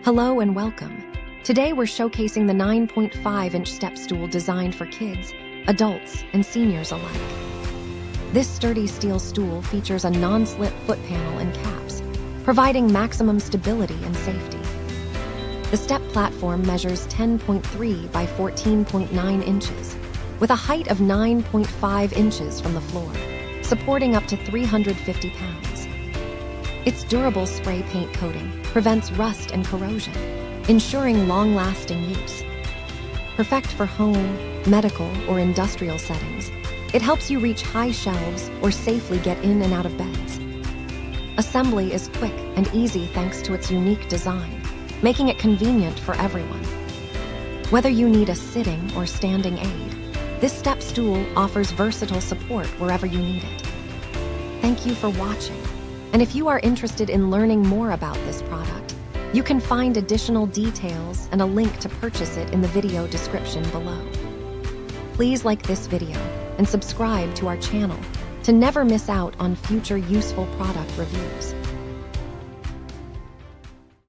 Hello and welcome. Today we're showcasing the 9.5-inch step stool designed for kids, adults, and seniors alike. This sturdy steel stool features a non-slip foot panel and caps, providing maximum stability and safety. The step platform measures 10.3 by 14.9 inches, with a height of 9.5 inches from the floor, supporting up to 350 pounds. Its durable spray paint coating prevents rust and corrosion, ensuring long-lasting use. Perfect for home, medical, or industrial settings, it helps you reach high shelves or safely get in and out of beds. Assembly is quick and easy thanks to its unique design, making it convenient for everyone. Whether you need a sitting or standing aid, this step stool offers versatile support wherever you need it. Thank you for watching. And if you are interested in learning more about this product, you can find additional details and a link to purchase it in the video description below. Please like this video and subscribe to our channel to never miss out on future useful product reviews.